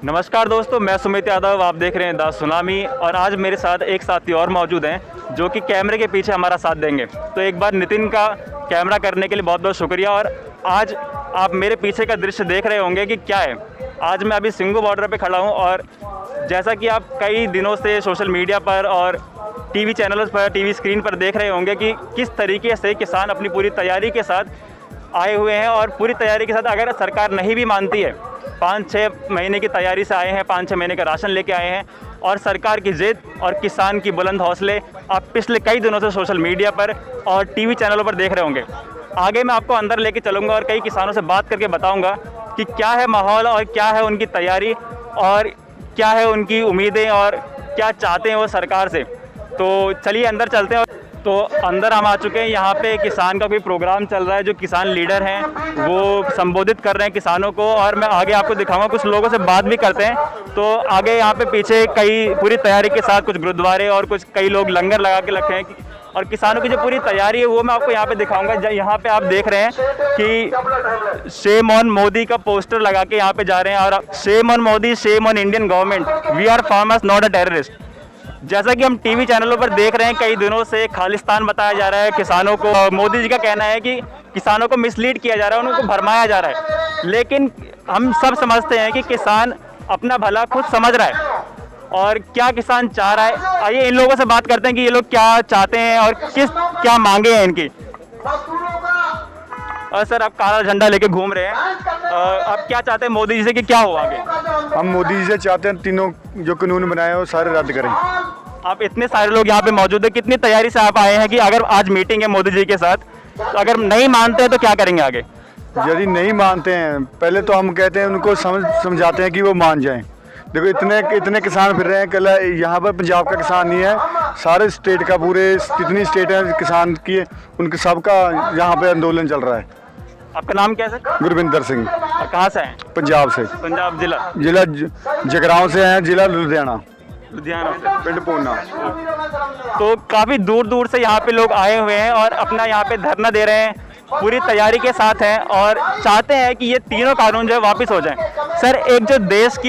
नमस्कार दोस्तों, मैं सुमित यादव, आप देख रहे हैं द सुनामी। और आज मेरे साथ एक साथी और मौजूद हैं जो कि कैमरे के पीछे हमारा साथ देंगे। तो एक बार नितिन का कैमरा करने के लिए बहुत बहुत शुक्रिया। और आज आप मेरे पीछे का दृश्य देख रहे होंगे कि क्या है। आज मैं अभी सिंगू बॉर्डर पे खड़ा हूँ और जैसा कि आप कई दिनों से सोशल मीडिया पर और टीवी चैनलों पर, टीवी स्क्रीन पर देख रहे होंगे कि किस तरीके से किसान अपनी पूरी तैयारी के साथ आए हुए हैं। और पूरी तैयारी के साथ अगर सरकार नहीं भी मानती है, 5-6 महीने की तैयारी से आए हैं, 5-6 महीने का राशन लेके आए हैं। और सरकार की जिद और किसान की बुलंद हौसले आप पिछले कई दिनों से सोशल मीडिया पर और टीवी चैनलों पर देख रहे होंगे। आगे मैं आपको अंदर लेके चलूँगा और कई किसानों से बात करके बताऊँगा कि क्या है माहौल और क्या है उनकी तैयारी और क्या है उनकी उम्मीदें और क्या चाहते हैं वो सरकार से। तो चलिए अंदर चलते हैं। तो अंदर हम आ चुके हैं। यहाँ पे किसान का कोई प्रोग्राम चल रहा है, जो किसान लीडर हैं वो संबोधित कर रहे हैं किसानों को। और मैं आगे आपको दिखाऊंगा, कुछ लोगों से बात भी करते हैं। तो आगे यहाँ पे पीछे कई पूरी तैयारी के साथ कुछ गुरुद्वारे और कुछ कई लोग लंगर लगा के रखे हैं। और किसानों की जो पूरी तैयारी है वो मैं आपको यहाँ पे दिखाऊंगा। यहाँ पे आप देख रहे हैं कि शेम ऑन मोदी का पोस्टर लगा के यहाँ पे जा रहे हैं। और shame on Modi, shame on Indian government, we are farmers not a terrorist. जैसा कि हम टीवी चैनलों पर देख रहे हैं, कई दिनों से खालिस्तान बताया जा रहा है किसानों को। मोदी जी का कहना है कि किसानों को मिसलीड किया जा रहा है, उनको भरमाया जा रहा है। लेकिन हम सब समझते हैं कि किसान अपना भला खुद समझ रहा है और क्या किसान चाह रहा है। आइए इन लोगों से बात करते हैं कि ये लोग क्या चाहते हैं और क्या मांगे हैं इनकी। सर, आप काला झंडा लेके घूम रहे हैं, आप क्या चाहते हैं मोदी जी से कि क्या हो आगे? हम मोदी जी से चाहते हैं तीनों जो कानून बनाए वो सारे रद्द करें। आप इतने सारे लोग यहाँ पे मौजूद है, कितनी तैयारी से आप आए हैं कि अगर आज मीटिंग है मोदी जी के साथ, तो अगर नहीं मानते हैं तो क्या करेंगे आगे? यदि नहीं मानते हैं, पहले तो हम कहते हैं उनको समझाते हैं कि वो मान जाएं। देखो इतने किसान फिर रहे हैं, कल यहाँ पर पंजाब का किसान नहीं है, सारे स्टेट का, पूरे जितनी स्टेट है किसान की, उनके सबका यहाँ पे आंदोलन चल रहा है। आपका नाम क्या है सर? गुरविंदर सिंह। कहाँ से हैं? पंजाब से। पंजाब जिला जगरांव से हैं, जिला लुधियाना से, पिंड पूना। तो काफ़ी दूर दूर से यहाँ पे लोग आए हुए हैं और अपना यहाँ पे धरना दे रहे हैं, पूरी तैयारी के साथ हैं और चाहते हैं कि ये तीनों कानून जो है वापस हो जाएं। सर, एक जो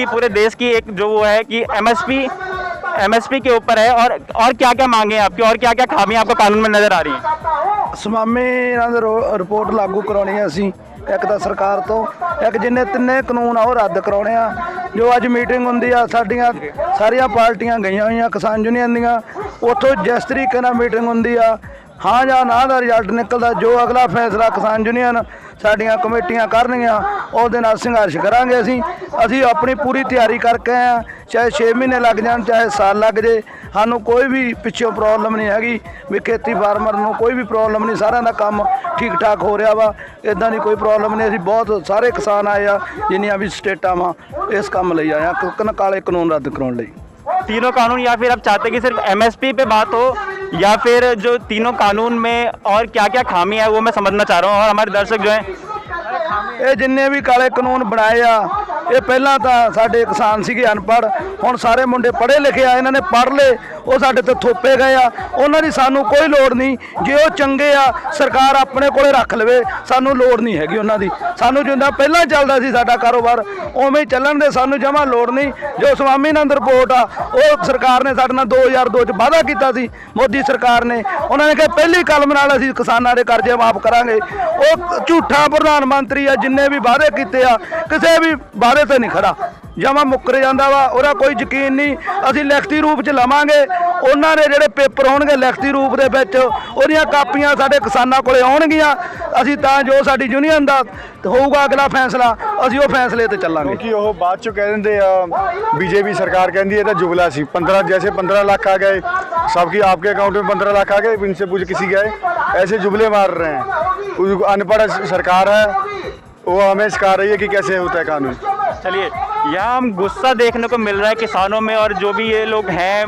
पूरे देश की एक जो वो है कि एमएसपी के ऊपर है, और क्या क्या मांगे आपकी और क्या क्या खामियां आपको कानून में नज़र आ रही हैं? ਸਮਾਮੀ ਇਹਨਾਂ ਦੇ ਰਿਪੋਰਟ ਲਾਗੂ ਕਰਾਉਣੀ ਹੈ ਅਸੀਂ, ਇੱਕ ਤਾਂ ਸਰਕਾਰ ਤੋਂ, ਇੱਕ ਜਿੰਨੇ ਤਿੰਨੇ ਕਾਨੂੰਨ ਆ ਉਹ ਰੱਦ ਕਰਾਉਣੇ ਆ। ਜੋ ਅੱਜ ਮੀਟਿੰਗ ਹੁੰਦੀ ਆ, ਸਾਡੀਆਂ ਸਾਰੀਆਂ ਪਾਰਟੀਆਂ ਗਈਆਂ ਹੋਈਆਂ ਕਿਸਾਨ ਯੂਨੀਅਨ ਦੀਆਂ, ਉੱਥੋਂ ਜਿਸ ਤਰੀਕੇ ਨਾਲ ਮੀਟਿੰਗ ਹੁੰਦੀ ਆ, ਹਾਂ ਜਾਂ ਨਾ ਦਾ ਰਿਜ਼ਲਟ ਨਿਕਲਦਾ, ਜੋ ਅਗਲਾ ਫੈਸਲਾ ਕਿਸਾਨ ਯੂਨੀਅਨ ਸਾਡੀਆਂ ਕਮੇਟੀਆਂ ਕਰਨਗੀਆਂ ਉਹਦੇ ਨਾਲ ਸੰਘਰਸ਼ ਕਰਾਂਗੇ। ਅਸੀਂ ਆਪਣੀ ਪੂਰੀ ਤਿਆਰੀ ਕਰਕੇ ਆਏ ਹਾਂ, ਚਾਹੇ 6 ਮਹੀਨੇ ਲੱਗ ਜਾਣ, ਚਾਹੇ ਸਾਲ ਲੱਗ ਜੇ, ਸਾਨੂੰ ਕੋਈ ਵੀ ਪਿੱਛੋਂ ਪ੍ਰੋਬਲਮ ਨਹੀਂ ਹੈਗੀ ਵੀ ਖੇਤੀ ਫਾਰਮਰ ਨੂੰ ਕੋਈ ਵੀ ਪ੍ਰੋਬਲਮ ਨਹੀਂ, ਸਾਰਿਆਂ ਦਾ ਕੰਮ ਠੀਕ ਠਾਕ ਹੋ ਰਿਹਾ ਵਾ, ਇੱਦਾਂ ਦੀ ਕੋਈ ਪ੍ਰੋਬਲਮ ਨਹੀਂ। ਅਸੀਂ ਬਹੁਤ ਸਾਰੇ ਕਿਸਾਨ ਆਏ ਆ ਜਿੰਨੀਆਂ ਵੀ ਸਟੇਟਾਂ ਵਾ, ਇਸ ਕੰਮ ਲਈ ਆਏ ਆ, ਕਾਲੇ ਕਾਨੂੰਨ ਰੱਦ ਕਰਾਉਣ ਲਈ। तीनों कानून, या फिर आप चाहते हैं कि सिर्फ एमएसपी पे बात हो, या फिर जो तीनों कानून में और क्या क्या खामी है वो मैं समझना चाह रहा हूँ। और हमारे दर्शक जो हैं, ਇਹ ਜਿੰਨੇ ਵੀ ਕਾਲੇ ਕਾਨੂੰਨ ਬਣਾਏ ਆ, ਇਹ ਪਹਿਲਾਂ ਤਾਂ ਸਾਡੇ ਕਿਸਾਨ ਸੀਗੇ ਅਨਪੜ੍ਹ, ਹੁਣ ਸਾਰੇ ਮੁੰਡੇ ਪੜ੍ਹੇ ਲਿਖੇ ਆ, ਇਹਨਾਂ ਨੇ ਪੜ੍ਹ ਲਏ, ਉਹ ਸਾਡੇ ਤੇ ਥੋਪੇ ਗਏ ਆ। ਉਹਨਾਂ ਦੀ ਸਾਨੂੰ ਕੋਈ ਲੋੜ ਨਹੀਂ, ਜੇ ਉਹ ਚੰਗੇ ਆ ਸਰਕਾਰ ਆਪਣੇ ਕੋਲੇ ਰੱਖ ਲਵੇ, ਸਾਨੂੰ ਲੋੜ ਨਹੀਂ ਹੈਗੀ ਉਹਨਾਂ ਦੀ। ਸਾਨੂੰ ਜਿੰਦਾ ਪਹਿਲਾਂ ਚੱਲਦਾ ਸੀ ਸਾਡਾ ਕਾਰੋਬਾਰ ਉਵੇਂ ਹੀ ਚੱਲਣ ਦੇ, ਸਾਨੂੰ ਜਮਾਂ ਲੋੜ ਨਹੀਂ। ਜੋ ਸਵਾਮੀਨਾਥਨ ਰਿਪੋਰਟ ਆ ਉਹ ਸਰਕਾਰ ਨੇ ਸਾਡੇ ਨਾਲ 2002 'ਚ ਵਾਅਦਾ ਕੀਤਾ ਸੀ, ਮੋਦੀ ਸਰਕਾਰ ਨੇ, ਉਹਨਾਂ ਨੇ ਕਿਹਾ ਪਹਿਲੀ ਕਲਮ ਨਾਲ ਅਸੀਂ ਕਿਸਾਨਾਂ ਦੇ ਕਰਜ਼ੇ ਮਾਫ ਕਰਾਂਗੇ। ਉਹ ਝੂਠਾ ਪ੍ਰਧਾਨ ਮੰਤਰੀ ਆ, ਜਿੰਨੇ ਵੀ ਵਾਅਦੇ ਕੀਤੇ ਆ ਕਿਸੇ ਵੀ ਵਾਅਦੇ ਤੇ ਨਹੀਂ ਖੜਾ, ਜਮਾ ਮੁੱਕਰ ਜਾਂਦਾ ਵਾ, ਉਹਦਾ ਕੋਈ ਯਕੀਨ ਨਹੀਂ। ਅਸੀਂ ਲਿਖਤੀ ਰੂਪ 'ਚ ਲਵਾਂਗੇ, ਉਹਨਾਂ ਦੇ ਜਿਹੜੇ ਪੇਪਰ ਹੋਣਗੇ ਲਿਖਤੀ ਰੂਪ ਦੇ ਵਿੱਚ, ਉਹਦੀਆਂ ਕਾਪੀਆਂ ਸਾਡੇ ਕਿਸਾਨਾਂ ਕੋਲੇ ਆਉਣਗੀਆਂ। ਅਸੀਂ ਤਾਂ ਜੋ ਸਾਡੀ ਯੂਨੀਅਨ ਦਾ ਹੋਊਗਾ ਅਗਲਾ ਫੈਸਲਾ, ਅਸੀਂ ਉਹ ਫੈਸਲੇ ਤੇ ਚੱਲਾਂਗੇ। क्योंकि वो बाद चो कह देंगे बीजेपी सरकार कहती है तो जुगला सी 15 लाख आ गए सबकी, आपके अकाउंट में 15 लाख आ गए, इनसे पूछ किसी गए, ऐसे जुबले मार रहे हैं। अनपढ़ सरकार है, वो हमें सिखा रही है कि कैसे होता है कानून। चलिए, यहाँ हम गुस्सा देखने को मिल रहा है किसानों में, और जो भी ये लोग हैं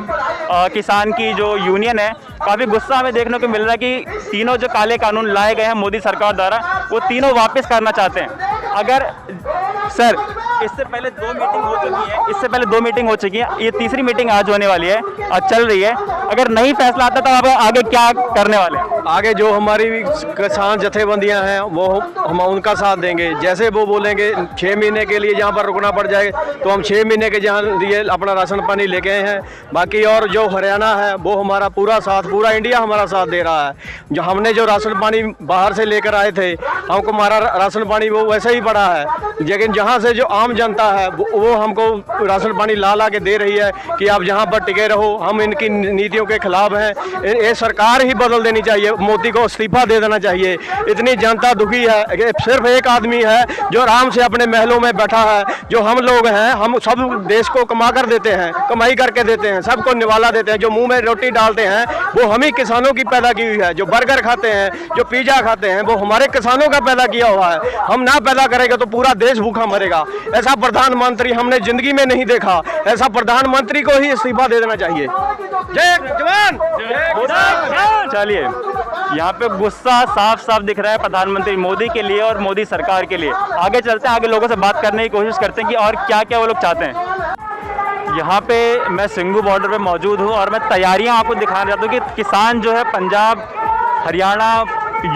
किसान की जो यूनियन है, काफ़ी गुस्सा हमें देखने को मिल रहा है कि तीनों जो काले कानून लाए गए हैं मोदी सरकार द्वारा, वो तीनों वापस करना चाहते हैं। अगर सर इससे पहले 2 मीटिंग हो चुकी है, इससे पहले 2 मीटिंग हो चुकी है, ये तीसरी मीटिंग आज होने वाली है और चल रही है। अगर नहीं फैसला आता तो आप आगे क्या करने वाले हैं? आगे जो हमारी किसान जथेबंदियां हैं वो हम उनका साथ देंगे। जैसे वो बोलेंगे 6 महीने के लिए जहाँ पर रुकना पड़ जाए तो हम 6 महीने के जहाँ लिए अपना राशन पानी लेके आए हैं। बाकी और जो हरियाणा है वो हमारा पूरा साथ, पूरा इंडिया हमारा साथ दे रहा है। जो हमने जो राशन पानी बाहर से लेकर आए थे, हमको हमारा राशन पानी वो वैसे ही पड़ा है, लेकिन जहाँ से जो आम जनता है वो हमको राशन पानी ला के दे रही है कि आप जहाँ पर टिके रहो। हम इनकी नीतियों के खिलाफ हैं। ये सरकार ही बदल देनी चाहिए, मोदी को इस्तीफा दे देना चाहिए। इतनी जनता दुखी है कि सिर्फ एक आदमी है जो आराम से अपने महलों में बैठा है। जो हम लोग हैं, हम सब देश को कमा कर देते हैं, कमाई करके देते हैं, सबको निवाला देते हैं। जो मुंह में रोटी डालते हैं वो हम ही किसानों की पैदा की हुई है। जो बर्गर खाते हैं, जो पिज्जा खाते हैं, वो हमारे किसानों का पैदा किया हुआ है। हम ना पैदा करेंगे तो पूरा देश भूखा मरेगा। ऐसा प्रधानमंत्री हमने जिंदगी में नहीं देखा। ऐसा प्रधानमंत्री को ही इस्तीफा दे देना चाहिए। जय जवान, जय किसान। चलिए, यहाँ पे गुस्सा साफ साफ दिख रहा है प्रधानमंत्री मोदी के लिए और मोदी सरकार के लिए। आगे चलते हैं, आगे लोगों से बात करने की कोशिश करते हैं कि और क्या क्या वो लोग चाहते हैं। यहाँ पे मैं सिंघू बॉर्डर पे मौजूद हूँ और मैं तैयारियाँ आपको दिखाना चाहता हूँ कि किसान जो है Punjab, Haryana,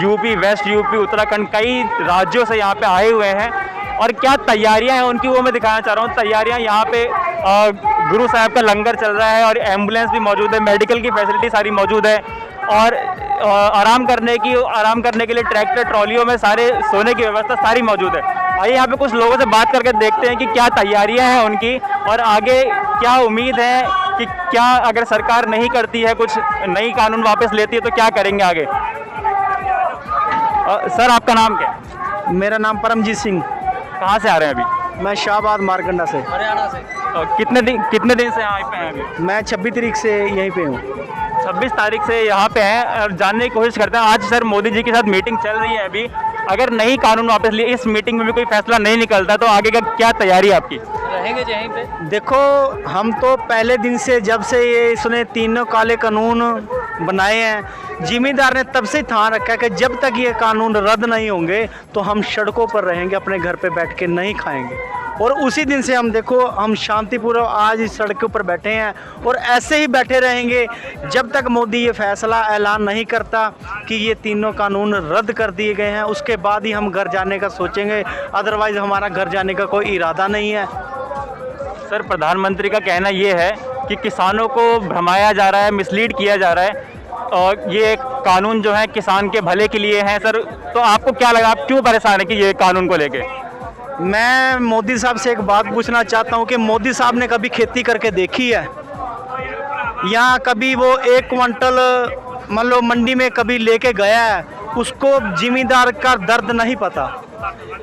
UP, west UP, Uttarakhand, कई राज्यों से यहाँ पे आए हुए हैं और क्या तैयारियां हैं उनकी वो मैं दिखाना चाह रहा हूँ। तैयारियां यहाँ पे गुरु साहब का लंगर चल रहा है और एम्बुलेंस भी मौजूद है, मेडिकल की फैसिलिटी सारी मौजूद है और आराम करने के लिए ट्रैक्टर, ट्रॉलियों में सारे सोने की व्यवस्था सारी मौजूद है। आइए यहाँ पे कुछ लोगों से बात करके देखते हैं कि क्या तैयारियां हैं उनकी और आगे क्या उम्मीद है कि क्या अगर सरकार नहीं करती है, कुछ नई कानून वापस लेती है तो क्या करेंगे आगे। सर, आपका नाम क्या है? मेरा नाम परमजीत सिंह। कहाँ से आ रहे हैं अभी? मैं शाहबाद मारकंडा से। हरियाणा से। कितने दिन से यहाँ पे हैं अभी? मैं 26 तारीख से यहीं पे हूँ। 26 तारीख से यहाँ पे हैं और जानने की कोशिश करते हैं। आज सर मोदी जी के साथ मीटिंग चल रही है अभी, अगर नहीं कानून वापस लिए, इस मीटिंग में भी कोई फैसला नहीं निकलता तो आगे का क्या तैयारी है आपकी? रहेंगे यहीं पे। देखो, हम तो पहले दिन से, जब से ये इसने तीनों काले कानून बनाए हैं, जिम्मेदार ने तब से ध्यान रखा कि जब तक ये कानून रद्द नहीं होंगे तो हम सड़कों पर रहेंगे, अपने घर पे बैठ के नहीं खाएंगे। और उसी दिन से हम देखो, हम शांतिपूर्वक आज इस सड़कों पर बैठे हैं और ऐसे ही बैठे रहेंगे जब तक मोदी ये फैसला ऐलान नहीं करता कि ये तीनों कानून रद्द कर दिए गए हैं। उसके बाद ही हम घर जाने का सोचेंगे, अदरवाइज़ हमारा घर जाने का कोई इरादा नहीं है। सर, प्रधानमंत्री का कहना ये है कि किसानों को भ्रमाया जा रहा है, मिसलीड किया जा रहा है और ये कानून जो है किसान के भले के लिए हैं। सर, तो आपको क्या लगा, आप क्यों परेशान है कि ये कानून को लेके? मैं मोदी साहब से एक बात पूछना चाहता हूँ कि मोदी साहब ने कभी खेती करके देखी है? या कभी वो 1 क्विंटल मान लो मंडी में कभी लेके गया है? उसको जिम्मेदार का दर्द नहीं पता।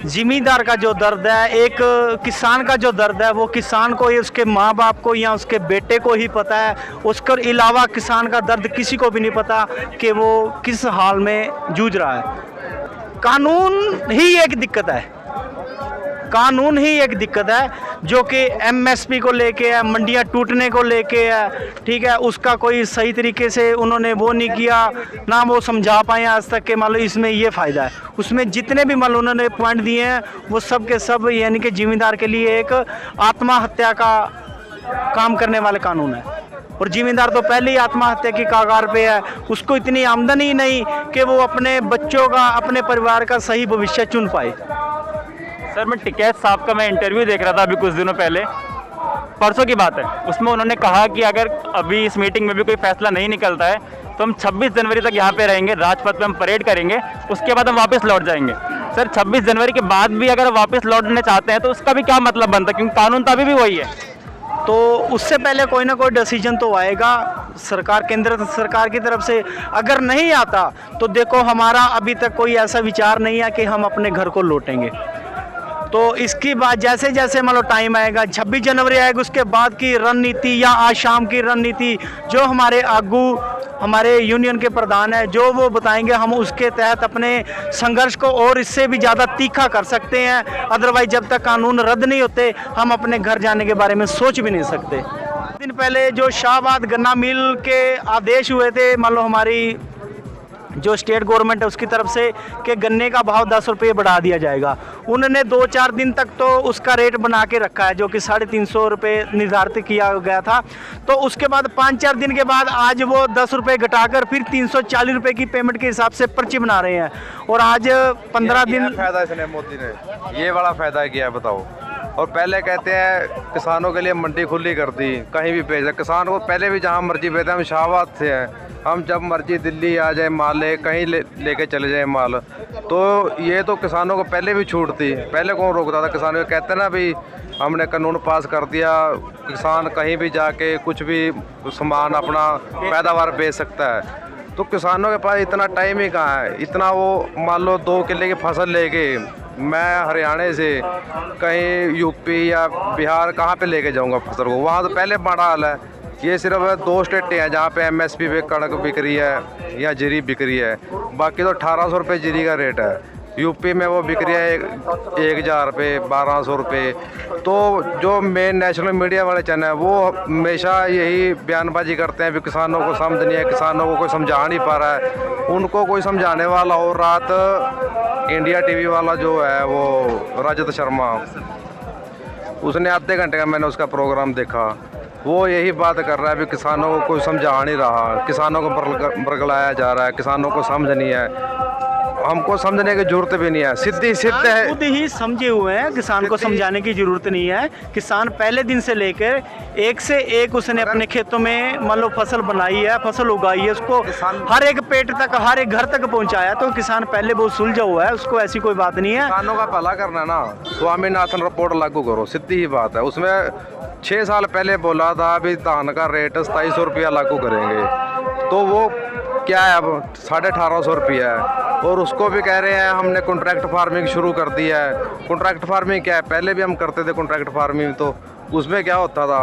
जिम्मेदार का जो दर्द है, एक किसान का जो दर्द है, वो किसान को या उसके माँ बाप को या उसके बेटे को ही पता है। उसके अलावा किसान का दर्द किसी को भी नहीं पता कि वो किस हाल में जूझ रहा है। कानून ही एक दिक्कत है, कानून ही एक दिक्कत है जो कि एमएसपी को लेके है, मंडियां टूटने को लेके है। ठीक है, उसका कोई सही तरीके से उन्होंने वो नहीं किया, ना वो समझा पाए आज तक के मान लो इसमें ये फ़ायदा है। उसमें जितने भी मान लो उन्होंने पॉइंट दिए हैं वो सब के सब यानी कि जिम्मेदार के लिए एक आत्महत्या का काम करने वाले कानून है। और जिम्मेदार तो पहले ही आत्महत्या की कगार पे है, उसको इतनी आमदनी नहीं कि वो अपने बच्चों का, अपने परिवार का सही भविष्य चुन पाए। सर, मैं टिकैत साहब का इंटरव्यू देख रहा था अभी कुछ दिनों पहले, परसों की बात है। उसमें उन्होंने कहा कि अगर अभी इस मीटिंग में भी कोई फैसला नहीं निकलता है तो हम 26 जनवरी तक यहाँ पे रहेंगे, राजपथ पे हम परेड करेंगे, उसके बाद हम वापस लौट जाएंगे। सर, 26 जनवरी के बाद भी अगर वापस लौटना चाहते हैं तो उसका भी क्या मतलब बनता है, क्योंकि कानून तो अभी भी वही है। तो उससे पहले कोई ना कोई डिसीजन तो आएगा सरकार, केंद्र सरकार की तरफ से। अगर नहीं आता तो देखो, हमारा अभी तक कोई ऐसा विचार नहीं है कि हम अपने घर को लौटेंगे। तो इसकी बात जैसे जैसे मान लो टाइम आएगा, 26 जनवरी आएगा, उसके बाद की रणनीति या आज शाम की रणनीति जो हमारे आगू, हमारे यूनियन के प्रधान है, जो वो बताएंगे, हम उसके तहत अपने संघर्ष को और इससे भी ज़्यादा तीखा कर सकते हैं। अदरवाइज जब तक कानून रद्द नहीं होते हम अपने घर जाने के बारे में सोच भी नहीं सकते। दिन पहले जो शाहबाद गन्ना मिल के आदेश हुए थे, मान लो हमारी जो स्टेट गवर्नमेंट है उसकी तरफ से कि गन्ने का भाव 10 रुपये बढ़ा दिया जाएगा। उन्होंने 2-4 दिन तक तो उसका रेट बना के रखा है जो कि 350 रुपये निर्धारित किया गया था। तो उसके बाद 5-4 दिन के बाद आज वो 10 रुपये घटाकर फिर 340 रुपये की पेमेंट के हिसाब से पर्ची बना रहे हैं। और आज 15 दिन फायदा इसने मोदी ने ये बड़ा फायदा किया है, बताओ। और पहले कहते हैं किसानों के लिए मंडी खुली कर दी, कहीं भी भेज, किसान को पहले भी जहाँ मर्जी भेजते, हम शाहबाद से हैं, हम जब मर्जी दिल्ली आ जाए माल कहीं लेके चले जाए माल। तो ये तो किसानों को पहले भी छूट थी, पहले कौन रोकता था किसानों को। कहते ना भी हमने कानून पास कर दिया, किसान कहीं भी जाके कुछ भी सामान अपना पैदावार बेच सकता है। तो किसानों के पास इतना टाइम ही कहाँ है, इतना वो मान लो 2 किले की फसल लेके मैं हरियाणा से कहीं यूपी या बिहार कहाँ पे लेके जाऊंगा फसल को, वहाँ तो पहले बड़ा हाल है। ये सिर्फ 2 स्टेटें हैं जहाँ पे एमएसपी पे कणक बिक रही है या जीरी बिक रही है, बाकी तो 1800 रुपये जीरी का रेट है। यूपी में वो बिक रही है 1000 रुपये, 1200 रुपये। तो जो मेन नेशनल मीडिया वाले चैनल हैं वो हमेशा यही बयानबाजी करते हैं भी किसानों को समझ नहीं है, किसानों को कोई समझा नहीं पा रहा है। उनको कोई समझाने वाला हो, रात इंडिया टीवी वाला जो है वो रजत शर्मा, उसने आधे घंटे का मैंने उसका प्रोग्राम देखा, वो यही बात कर रहा है भी किसानों को कोई समझा नहीं रहा, किसानों को बरगलाया जा रहा है, किसानों को समझ नहीं है। हमको समझने की जरूरत भी नहीं है, सिद्ध है, खुद ही समझे हुए हैं, किसान को समझाने की जरूरत नहीं है। किसान पहले दिन से लेकर एक से एक उसने अपने खेतों में मान लो फसल बनाई है, फसल उगाई है, उसको हर एक पेट तक, हर एक घर तक पहुंचाया। तो किसान पहले बहुत सुलझा हुआ है, उसको ऐसी कोई बात नहीं है। किसानों का भला करना ना, स्वामीनाथन रिपोर्ट लागू करो, सीधी ही बात है। उसमें 6 साल पहले बोला था अभी धान का रेट 2700 रुपया लागू करेंगे, तो वो क्या है अब 1850 रुपया है। और उसको भी कह रहे हैं हमने कॉन्ट्रैक्ट फार्मिंग शुरू कर दी है। कॉन्ट्रैक्ट फार्मिंग क्या है, पहले भी हम करते थे कॉन्ट्रैक्ट फार्मिंग, तो उसमें क्या होता था,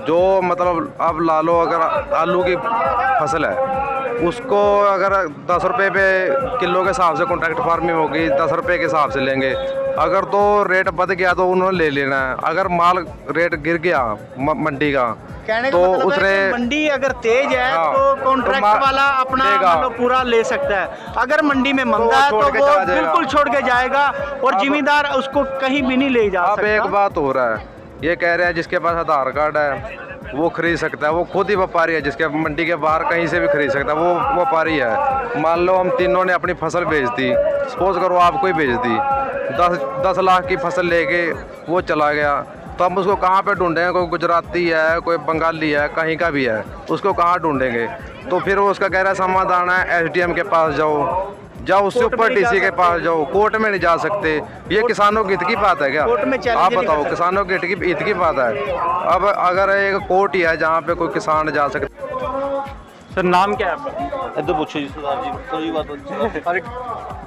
जो मतलब अब ला लो अगर आलू की फसल है उसको अगर 10 रुपये पे किलो के हिसाब से कॉन्ट्रैक्ट फार्मिंग होगी, 10 रुपये के हिसाब से लेंगे। अगर तो रेट बढ़ गया तो उन्होंने ले लेना है, अगर माल रेट गिर गया मंडी का कहने तो का मतलब उसने है कि मंडी अगर तेज है तो कॉन्ट्रैक्ट वाला अपना मतलब पूरा ले सकता है। अगर मंडी में मंदा है तो वो बिल्कुल छोड़ के जाएगा और जिम्मेदार उसको कहीं भी नहीं ले जा सकता। अब एक बात हो रहा है, ये कह रहे हैं जिसके पास आधार कार्ड है वो खरीद सकता है, वो खुद ही व्यापारी है, जिसके मंडी के बाहर कहीं से भी खरीद सकता है वो व्यापारी है। मान लो हम तीनों ने अपनी फसल बेच दी, सपोज करो आपको ही बेच दी, 10 लाख की फसल लेके वो चला गया, तो हम उसको कहाँ पे ढूंढेंगे? कोई गुजराती है, कोई बंगाली है, कहीं का भी है, उसको कहाँ ढूंढेंगे? तो फिर वो उसका कह रहा है समाधान है एसडीएम के पास जाओ उससे ऊपर डीसी के पास जाओ, कोर्ट में नहीं जा सकते। ये किसानों के हित की बात है क्या? आप बताओ, किसानों के हित की बात है? अब अगर एक कोर्ट ही है जहाँ पे कोई किसान जा सकता। सर नाम क्या है आपका? इधर पूछो जी सरदार जी, तो ये बात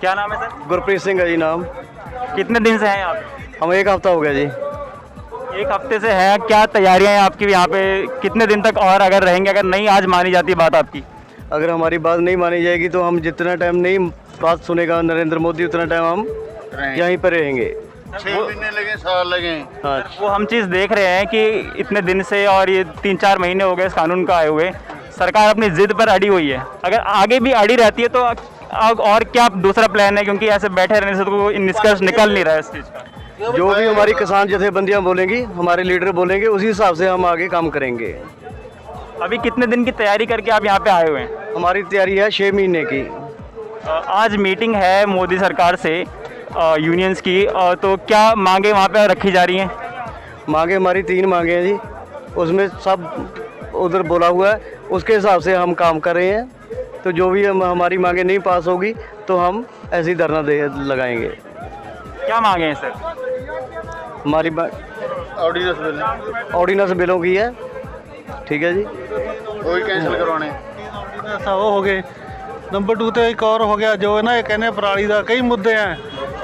क्या नाम है सर? गुरप्रीत सिंह है जी नाम। कितने दिन से हैं आप? हम 1 हफ्ता हो गया जी। 1 हफ्ते से है। क्या तैयारियां हैं आपकी यहाँ पे? कितने दिन तक और अगर रहेंगे, अगर नहीं आज मानी जाती बात आपकी? अगर हमारी बात नहीं मानी जाएगी तो हम जितना टाइम नहीं बात सुनेगा नरेंद्र मोदी उतना टाइम हम यहीं पर रहेंगे। 6 महीने लगे, साल लगे। हाँ, वो हम चीज़ देख रहे हैं कि इतने दिन से और ये 3-4 महीने हो गए इस कानून का आए हुए, सरकार अपनी जिद पर अड़ी हुई है। अगर आगे भी अड़ी रहती है तो और क्या दूसरा प्लान है? क्योंकि ऐसे बैठे रहने से तो कोई निष्कर्ष निकल नहीं रहा है इस चीज़ का। जो भी हमारी किसान जथेबंदियाँ बोलेंगी, हमारे लीडर बोलेंगे, उसी हिसाब से हम आगे काम करेंगे। अभी कितने दिन की तैयारी करके आप यहाँ पे आए हुए हैं? हमारी तैयारी है 6 महीने की। आज मीटिंग है मोदी सरकार से यूनियंस की, तो क्या मांगे वहाँ पे रखी जा रही हैं? मांगे हमारी 3 मांगे हैं जी, उसमें सब उधर बोला हुआ है, उसके हिसाब से हम काम कर रहे हैं। तो जो भी हमारी मांगे नहीं पास होगी तो हम ऐसे ही धरना लगाएंगे। क्या मांगे हैं सर? हमारी ऑर्डिनेंस बिलों की है, ठीक है जी, वही कैंसिल करवाने। ऐसा वो हो गए। नंबर 2 ਤੇ ਇੱਕ ਹੋਰ ਹੋ ਗਿਆ ਜੋ ਨਾ ਇਹ ਕਹਿੰਦੇ ਪਰਾਲੀ ਦਾ ਕਈ ਮੁੱਦੇ ਆ,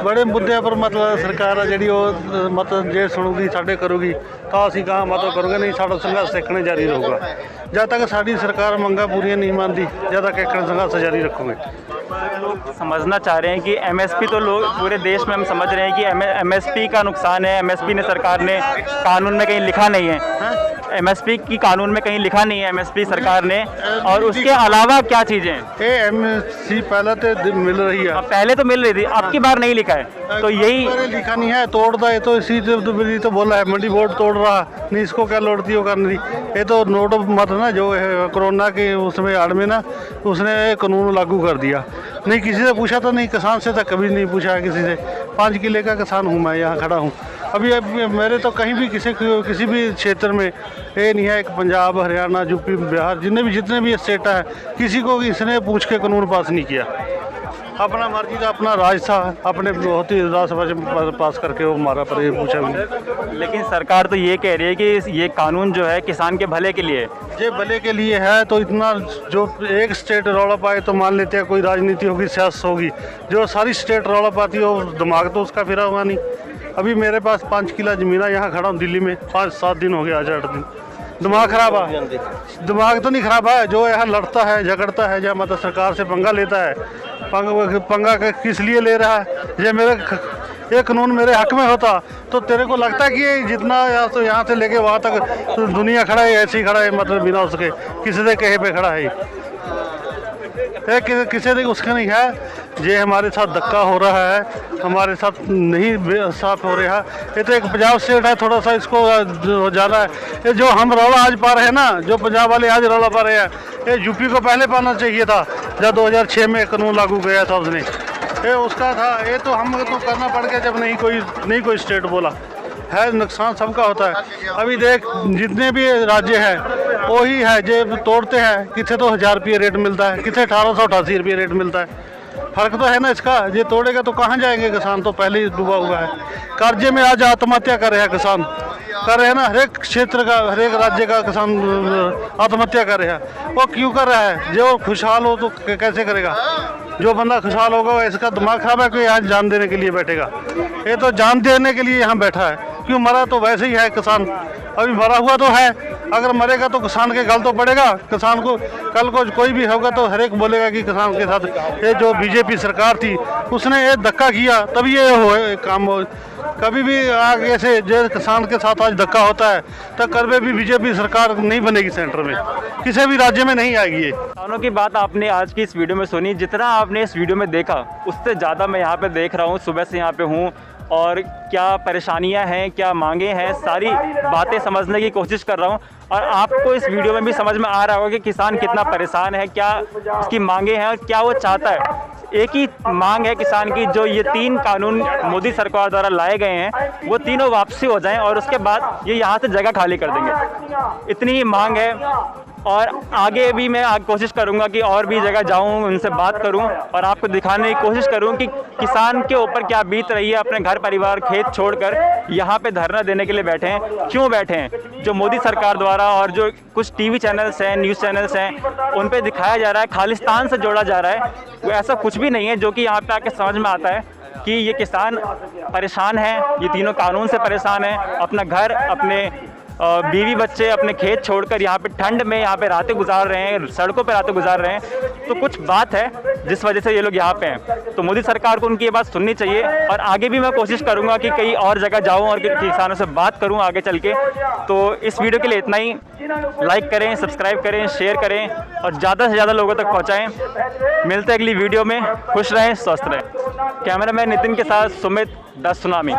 ਬੜੇ ਮੁੱਦਿਆਂ ਪਰ ਮਤਲਬ ਸਰਕਾਰ ਆ ਜਿਹੜੀ ਉਹ ਮਤਲਬ ਜੇ ਸੁਣੂਗੀ ਸਾਡੇ ਕਰੂਗੀ ਤਾਂ ਅਸੀਂ ਕਹਾਂ ਮਤਲਬ ਕਰੋਗੇ, ਨਹੀਂ ਸਾਡਾ ਸੰਘਰਸ਼ ਇੱਕਣੇ ਜਾਰੀ ਰਹੂਗਾ। ਜਦ ਤੱਕ ਸਾਡੀ ਸਰਕਾਰ ਮੰਗਾਂ ਪੂਰੀਆਂ ਨਹੀਂ ਮੰਨਦੀ ਜਦ ਤੱਕ ਇੱਕਣੇ ਸੰਘਰਸ਼ ਜਾਰੀ ਰੱਖੋਗੇ। लोग समझना चाह रहे हैं कि एमएसपी तो लोग पूरे देश में हम समझ रहे हैं कि एमएसपी का नुकसान है, एमएसपी ने सरकार ने कानून में कहीं लिखा नहीं है। एमएसपी की कानून में कहीं लिखा नहीं है एमएसपी सरकार ने, और उसके अलावा क्या चीज़ें हैं? ये एमएसपी पहले तो मिल रही है, अब पहले तो मिल रही थी, अब की बार नहीं लिखा है, तो यही अरे लिखा नहीं है, तोड़ दो, ये तो इसी तो बोला है मंडी बोर्ड तोड़ रहा नहीं, इसको क्या लौटती हो करनी। ये तो नोट मत ना जो है कोरोना के उसमें आड़ में ना उसने कानून लागू कर दिया, नहीं किसी से पूछा तो नहीं, किसान से तो कभी नहीं पूछा है किसी से। 5 किले का किसान हूँ मैं, यहाँ खड़ा हूँ। अभी मेरे तो कहीं भी किसी भी क्षेत्र में ये नहीं है, एक पंजाब हरियाणा यूपी बिहार जितने भी स्टेट है, किसी को इसने पूछ के कानून पास नहीं किया। अपना मर्जी का अपना राज था, अपने बहुत ही राज्यसभा से पास करके वो मारा, पर ये पूछा भी नहीं। लेकिन सरकार तो ये कह रही है कि ये कानून जो है किसान के भले के लिए है। ये भले के लिए है तो इतना जो एक स्टेट रौला पाए तो मान लेते हैं कोई राजनीति होगी, सियासत होगी, जो सारी स्टेट रौला पाती हो दिमाग तो उसका फिरा हुआ नहीं। अभी मेरे पास 5 किला ज़मीन है, यहाँ खड़ा हूँ दिल्ली में, 5-7 दिन हो गया, आज 8 दिन। दिमाग खराब है, दिमाग तो नहीं खराब है, जो यहाँ लड़ता है झगड़ता है या मतलब सरकार से पंगा लेता है, पंगा किस लिए ले रहा है? ये कानून मेरे हक में होता तो तेरे को लगता है कि ये जितना यहाँ से लेके वहाँ तक तो दुनिया खड़ा है, ऐसे ही खड़ा है, मतलब बिना उसके किसी से कहे पे खड़ा है, किसी से उसका नहीं है। ये हमारे साथ धक्का हो रहा है, हमारे साथ नहीं साफ हो रहा है। ये तो एक पंजाब स्टेट है, थोड़ा सा इसको ज़्यादा है। ये जो हम रौला आज पा रहे हैं ना, जो पंजाब वाले आज रौला पा रहे हैं, ये यूपी को पहले पाना चाहिए था, जब 2006 में कानून लागू किया था उसने, ये उसका था। ये तो हम तो करना पड़ गया जब नहीं कोई स्टेट बोला है। नुकसान सबका होता है। अभी देख जितने भी राज्य हैं वही है जो तोड़ते हैं, कितने तो 1000 रुपये रेट मिलता है, कितने 1888 रुपये रेट मिलता है। फर्क तो है ना इसका। ये तोड़ेगा तो कहाँ जाएंगे किसान, तो पहले ही डूबा हुआ है। कर्जे में आज आत्महत्या कर रहे हैं किसान, कर रहे हैं ना, हर एक क्षेत्र का हर एक राज्य का किसान आत्महत्या कर रहे हैं। वो क्यों कर रहा है? जो खुशहाल हो तो कैसे करेगा? जो बंदा खुशहाल होगा इसका दिमाग खराब है कि आज जान देने के लिए बैठेगा। ये तो जान देने के लिए यहाँ बैठा है, क्यों मरा तो वैसे ही है किसान, अभी मरा हुआ तो है। अगर मरेगा तो किसान के गल तो पड़ेगा। किसान को कल को कोई भी होगा तो हर एक बोलेगा कि किसान के साथ ये जो बीजेपी सरकार थी उसने ये धक्का किया तभी ये हो काम हो। कभी भी आगे से जो किसान के साथ आज धक्का होता है तो कभी भी बीजेपी सरकार नहीं बनेगी सेंटर में, किसी भी राज्य में नहीं आएगी ये। किसानों की बात आपने आज की इस वीडियो में सुनी, जितना आपने इस वीडियो में देखा उससे ज़्यादा मैं यहाँ पे देख रहा हूँ, सुबह से यहाँ पे हूँ, और क्या परेशानियां हैं, क्या मांगे हैं, सारी बातें समझने की कोशिश कर रहा हूं। और आपको इस वीडियो में भी समझ में आ रहा होगा कि किसान कितना परेशान है, क्या उसकी मांगे हैं और क्या वो चाहता है। एक ही मांग है किसान की, जो ये 3 कानून मोदी सरकार द्वारा लाए गए हैं वो तीनों वापसी हो जाएं और उसके बाद ये यहाँ से जगह खाली कर देंगे। इतनी ही मांग है। और आगे भी मैं कोशिश करूंगा कि और भी जगह जाऊं, उनसे बात करूं और आपको दिखाने की कोशिश करूं कि किसान के ऊपर क्या बीत रही है। अपने घर परिवार खेत छोड़कर यहाँ पे धरना देने के लिए बैठे हैं। क्यों बैठे हैं? जो मोदी सरकार द्वारा और जो कुछ टीवी चैनल्स हैं, न्यूज़ चैनल्स हैं, उन पे दिखाया जा रहा है, खालिस्तान से जोड़ा जा रहा है। वो ऐसा कुछ भी नहीं है जो कि यहाँ पे आके समझ में आता है कि ये किसान परेशान हैं, ये तीनों कानून से परेशान हैं। अपना घर, अपने बीवी बच्चे, अपने खेत छोड़कर यहाँ पे ठंड में यहाँ पे रातें गुजार रहे हैं, सड़कों पे रातें गुजार रहे हैं। तो कुछ बात है जिस वजह से ये लोग यहाँ पे हैं। तो मोदी सरकार को उनकी ये बात सुननी चाहिए। और आगे भी मैं कोशिश करूँगा कि कई और जगह जाऊँ और किसानों से बात करूँ आगे चल के। तो इस वीडियो के लिए इतना ही। लाइक करें, सब्सक्राइब करें, शेयर करें और ज़्यादा से ज़्यादा लोगों तक पहुँचाएँ। मिलते हैं अगली वीडियो में। खुश रहें, स्वस्थ रहें। कैमरामैन नितिन के साथ सुमित, द सुनामी।